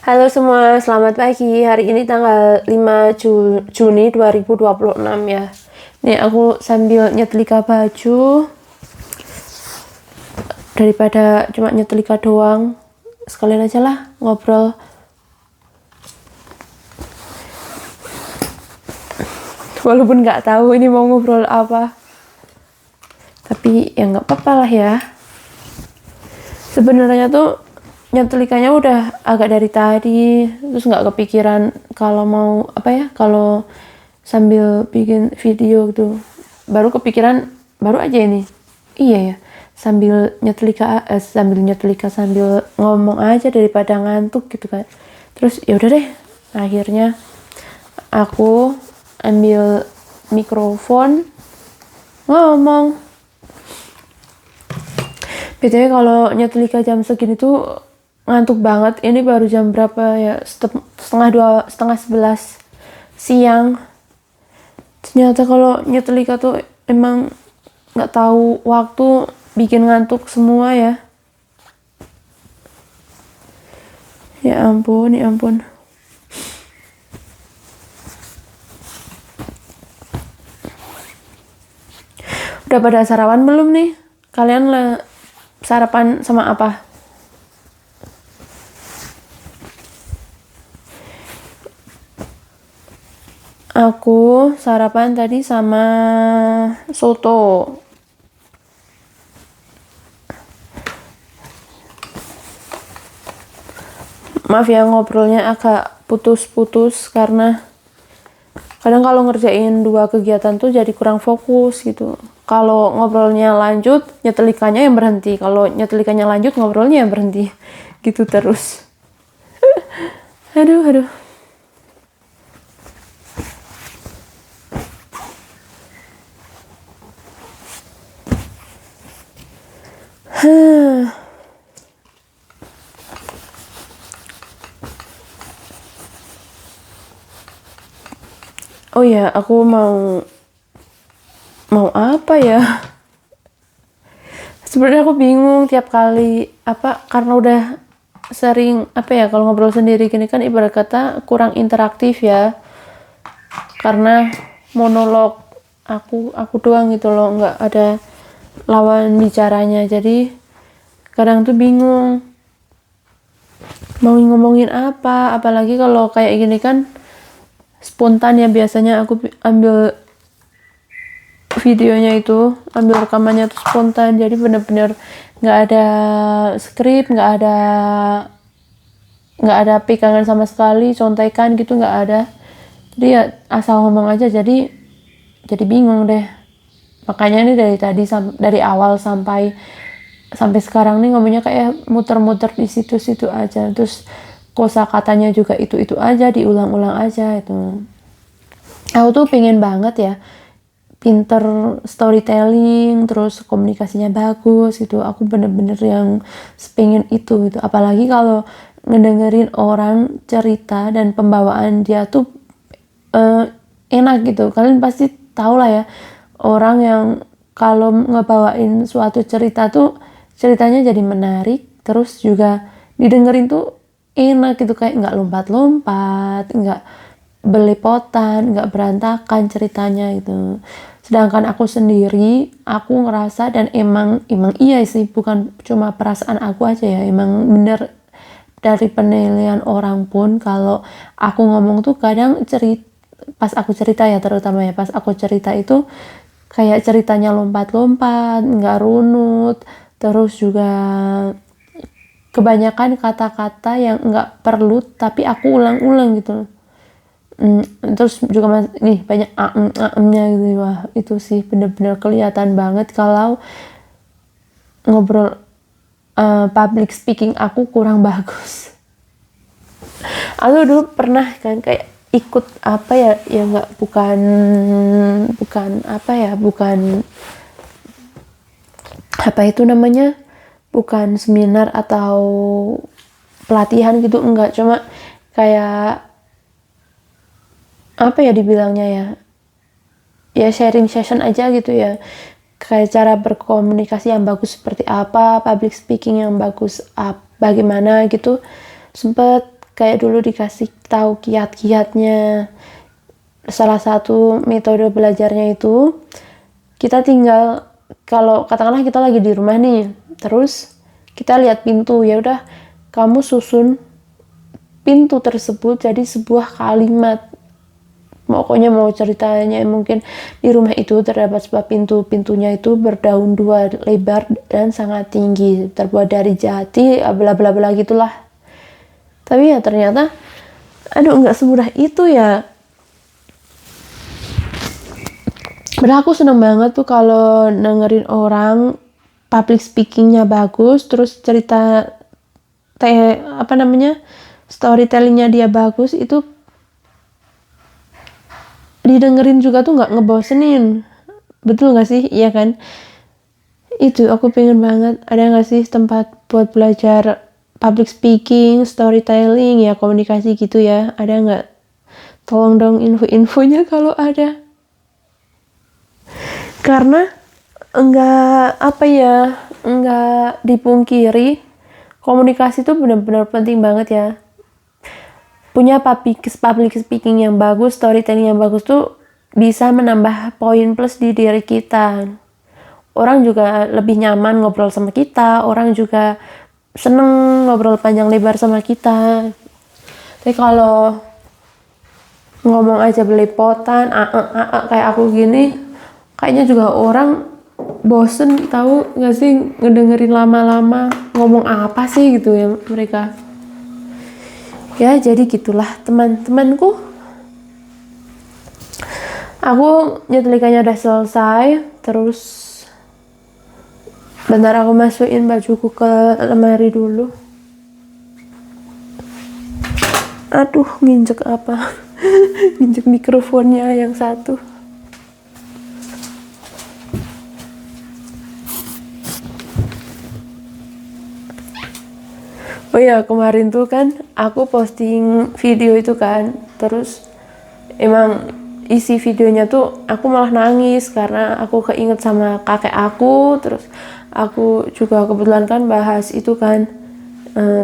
Halo semua, selamat pagi. Hari ini tanggal 5 Juni 2026 ya. Nih aku sambil nyetrika baju. Daripada cuma nyetrika doang, sekalian aja lah ngobrol. Walaupun nggak tahu ini mau ngobrol apa. Tapi ya nggak apa-apa lah ya. Sebenarnya tuh nyetrikanya udah agak dari tadi, terus nggak kepikiran kalau mau kalau sambil bikin video gitu. Baru kepikiran baru aja ini. Iya ya, sambil nyetrika sambil ngomong aja daripada ngantuk gitu kan. Terus ya udah deh, akhirnya aku ambil mikrofon ngomong. BTW kalau nyetrika jam segini tuh ngantuk banget. Ini baru jam berapa ya? Setengah 11 siang. Ternyata kalau nyetrika tuh emang nggak tahu waktu, bikin ngantuk semua ya. Ya ampun, ya ampun. Udah pada sarapan belum nih? Kalian sarapan sama apa? Aku sarapan tadi sama soto. Maaf ya ngobrolnya agak putus-putus karena kadang kalau ngerjain dua kegiatan tuh jadi kurang fokus gitu. Kalau ngobrolnya lanjut, nyetelikanya yang berhenti. Kalau nyetelikanya lanjut, ngobrolnya yang berhenti. Gitu terus. Aduh. Oh ya, aku mau apa ya? Sebenarnya aku bingung tiap kali karena udah sering kalau ngobrol sendiri gini kan ibarat kata kurang interaktif ya. Karena monolog aku doang gitu loh, nggak ada lawan bicaranya. Jadi kadang tuh bingung mau ngomongin apa, apalagi kalau kayak gini kan spontan ya. Biasanya aku ambil videonya itu, ambil rekamannya tuh spontan, jadi bener-bener nggak ada skrip, nggak ada pegangan sama sekali, contekan gitu nggak ada. Jadi ya asal ngomong aja, jadi bingung deh. Makanya ini dari awal sampai sekarang nih ngomongnya kayak muter-muter di situ-situ aja. Terus kosakatanya juga itu aja, diulang-ulang aja itu. Aku tuh pengen banget ya pinter storytelling, terus komunikasinya bagus gitu. Aku bener-bener yang pengen itu gitu. Apalagi kalau ngedengerin orang cerita dan pembawaan dia tuh enak gitu. Kalian pasti tahu lah ya, orang yang kalau ngebawain suatu cerita tuh ceritanya jadi menarik, terus juga didengerin tuh enak gitu, kayak nggak lompat-lompat, nggak belepotan, nggak berantakan ceritanya gitu. Sedangkan aku sendiri, aku ngerasa dan emang iya sih, bukan cuma perasaan aku aja ya, emang bener dari penilaian orang pun kalau aku ngomong tuh kadang pas aku cerita ya, terutama ya pas aku cerita itu kayak ceritanya lompat-lompat, nggak runut, terus juga kebanyakan kata-kata yang nggak perlu tapi aku ulang-ulang gitu. Terus juga banyak nya gitu. Wah, itu sih bener-bener kelihatan banget kalau ngobrol public speaking aku kurang bagus. Aku dulu pernah kan kayak ikut bukan bukan seminar atau pelatihan gitu, enggak, cuma kayak dibilangnya ya sharing session aja gitu ya, kayak cara berkomunikasi yang bagus seperti apa, public speaking yang bagus bagaimana gitu. Sempet kayak dulu dikasih tahu kiat-kiatnya. Salah satu metode belajarnya itu kita tinggal, kalau katakanlah kita lagi di rumah nih, terus kita lihat pintu, ya udah kamu susun pintu tersebut jadi sebuah kalimat. Pokoknya mau ceritanya mungkin di rumah itu terdapat sebuah pintu, pintunya itu berdaun 2 lebar dan sangat tinggi, terbuat dari jati, bla bla bla gitulah. Tapi ya ternyata nggak semudah itu ya. Padahal aku seneng banget tuh kalau dengerin orang public speakingnya bagus, terus cerita storytellingnya dia bagus, itu didengerin juga tuh nggak ngebosenin. Betul nggak sih? Iya kan? Itu aku pengen banget ada nggak sih tempat buat belajar public speaking, storytelling, ya komunikasi gitu ya, ada nggak? Tolong dong info-infonya kalau ada. Karena enggak dipungkiri, komunikasi itu benar-benar penting banget ya. Punya public speaking yang bagus, storytelling yang bagus tuh bisa menambah poin plus di diri kita. Orang juga lebih nyaman ngobrol sama kita, orang juga seneng ngobrol panjang lebar sama kita. Tapi kalau ngomong aja belepotan, kayak aku gini, kayaknya juga orang bosen, tahu nggak sih ngedengerin lama-lama ngomong apa sih gitu ya mereka. Ya jadi gitulah teman-temanku. Aku nyetrikanya udah selesai, terus bentar aku masukin bajuku ke lemari dulu. Aduh, nginjek apa? Nginjek mikrofonnya yang satu. Oh ya, kemarin tuh kan aku posting video itu kan, terus emang isi videonya tuh aku malah nangis karena aku keinget sama kakek aku. Terus aku juga kebetulan kan bahas itu kan,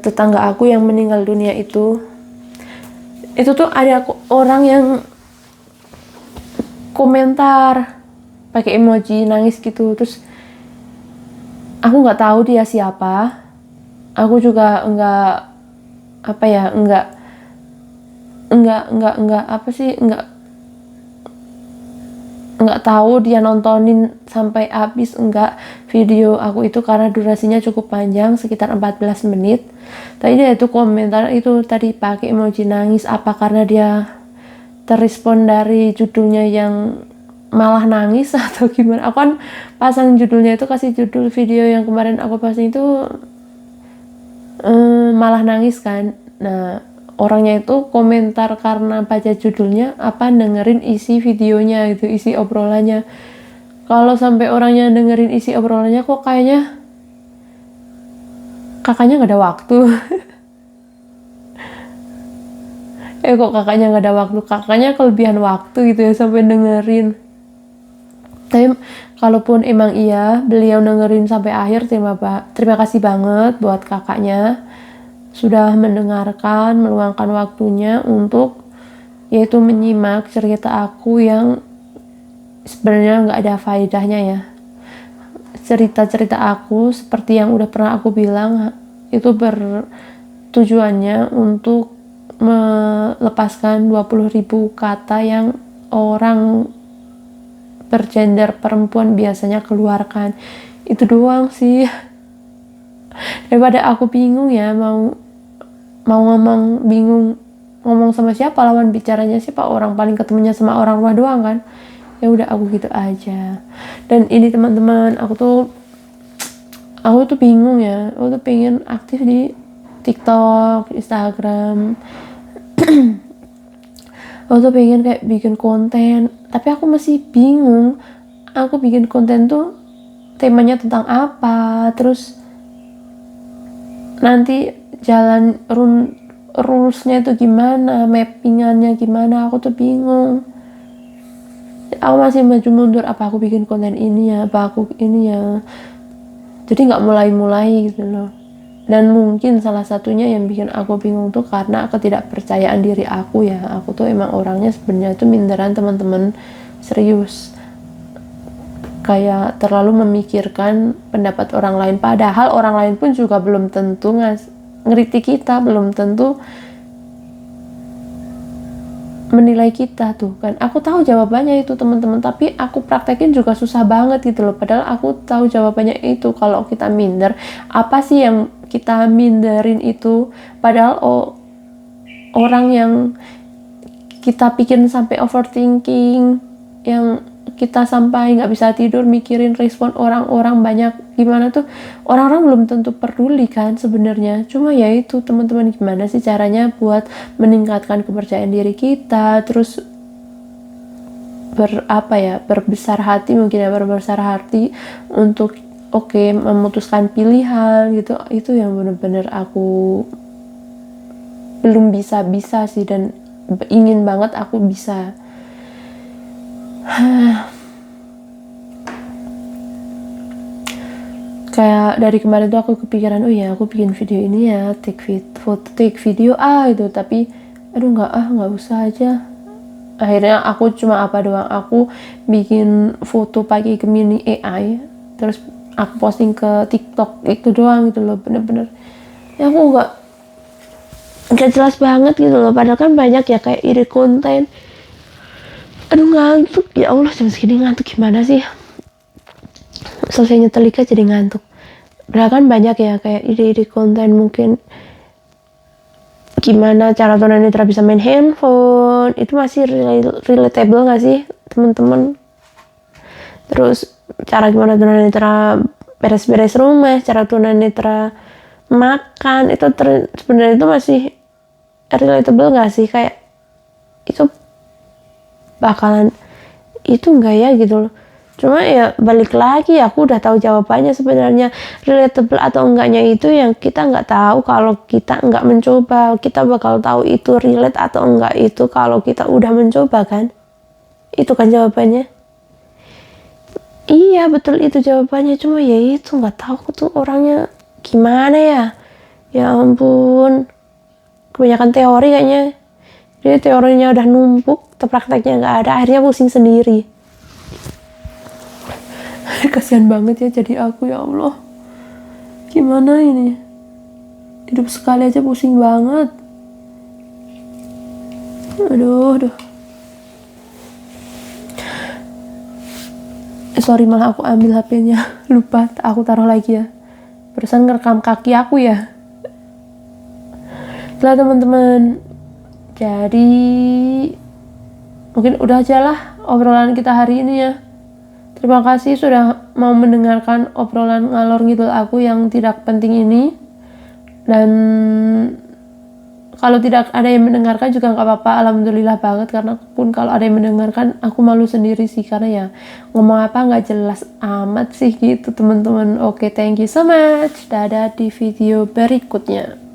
tetangga aku yang meninggal dunia itu tuh ada orang yang komentar pakai emoji nangis gitu. Terus aku nggak tahu dia siapa, aku juga nggak tahu dia nontonin sampai habis enggak video aku itu, karena durasinya cukup panjang sekitar 14 menit. Tapi dia itu komentar itu tadi pakai emoji nangis, apa karena dia terrespon dari judulnya yang malah nangis atau gimana. Aku kan pasang judulnya itu, kasih judul video yang kemarin aku posting itu malah nangis kan. Nah, orangnya itu komentar karena baca judulnya apa dengerin isi videonya gitu, isi obrolannya. Kalau sampai orangnya dengerin isi obrolannya, kok kayaknya kakaknya nggak ada waktu. Kok kakaknya nggak ada waktu, kakaknya kelebihan waktu gitu ya sampai dengerin. Tapi kalaupun emang iya beliau dengerin sampai akhir, terima kasih banget buat kakaknya sudah mendengarkan, meluangkan waktunya untuk yaitu menyimak cerita aku yang sebenarnya nggak ada faedahnya ya. Cerita-cerita aku seperti yang udah pernah aku bilang itu bertujuannya untuk melepaskan 20.000 kata yang orang bergender perempuan biasanya keluarkan. Itu doang sih. Daripada aku bingung ya, mau bingung ngomong sama siapa, lawan bicaranya siapa, orang paling ketemunya sama orang rumah doang kan. Ya udah aku gitu aja. Dan ini teman-teman, aku tuh bingung ya. Aku tuh pengen aktif di TikTok, Instagram. Aku tuh pengen kayak bikin konten, tapi aku masih bingung aku bikin konten tuh temanya tentang apa, terus nanti jalan rulesnya itu gimana, mappingannya gimana, aku tuh bingung. Aku masih maju mundur, apa aku bikin konten ini ya, apa aku ini ya, jadi nggak mulai gitu loh. Dan mungkin salah satunya yang bikin aku bingung tuh karena ketidakpercayaan diri aku ya. Aku tuh emang orangnya sebenarnya tuh minderan teman-teman, serius. Kayak terlalu memikirkan pendapat orang lain, padahal orang lain pun juga belum tentu ngeritik kita, belum tentu menilai kita tuh kan. Aku tahu jawabannya itu teman-teman, tapi aku praktekin juga susah banget gitu loh, padahal aku tahu jawabannya itu. Kalau kita minder, apa sih yang kita minderin itu? Padahal orang yang kita bikin sampai overthinking, yang kita sampai nggak bisa tidur mikirin respon orang-orang banyak gimana tuh, orang-orang belum tentu peduli kan sebenarnya. Cuma ya itu teman-teman, gimana sih caranya buat meningkatkan kepercayaan diri kita, terus berbesar hati mungkin ya, berbesar hati untuk memutuskan pilihan gitu. Itu yang benar-benar aku belum bisa sih, dan ingin banget aku bisa. Kayak dari kemarin tuh aku kepikiran, oh ya aku bikin video ini ya, take video itu, tapi aduh nggak usah aja. Akhirnya aku cuma aku bikin foto pakai Gemini AI, terus aku posting ke TikTok, itu doang gitu loh. Bener-bener ya aku nggak jelas banget gitu loh, padahal kan banyak ya kayak ide konten. Aduh ngantuk, ya Allah jam segini ngantuk gimana sih, selesai nyetel ikan jadi ngantuk. Padahal kan banyak ya kayak ide-ide konten, mungkin gimana cara tunanetra bisa main handphone, itu masih relatable gak sih teman-teman? Terus cara gimana tunanetra beres-beres rumah, cara tunanetra makan, itu sebenarnya itu masih relatable gak sih? Kayak itu bakalan itu enggak ya gitu loh. Cuma ya balik lagi, aku udah tahu jawabannya sebenarnya. Relatable atau enggaknya itu yang kita nggak tahu kalau kita nggak mencoba. Kita bakal tahu itu relate atau enggak itu kalau kita udah mencoba kan. Itu kan jawabannya. Iya betul, itu jawabannya. Cuma ya itu nggak tahu tuh orangnya gimana ya. Ya ampun, kebanyakan teori kayaknya. Jadi teorinya udah numpuk, prakteknya nggak ada, akhirnya pusing sendiri. Kasihan banget ya jadi aku, ya Allah. Gimana ini? Hidup sekali aja pusing banget. Aduh. Sorry, malah aku ambil HP-nya. Lupa, aku taruh lagi ya. Barusan ngerekam kaki aku ya. Setelah teman-teman, jadi mungkin udah aja lah obrolan kita hari ini ya. Terima kasih sudah mau mendengarkan obrolan ngalor ngidul aku yang tidak penting ini. Dan kalau tidak ada yang mendengarkan juga nggak apa-apa, alhamdulillah banget. Karena pun kalau ada yang mendengarkan, aku malu sendiri sih, karena ya ngomong apa nggak jelas amat sih gitu teman-teman. Oke, thank you so much. Dadah di video berikutnya.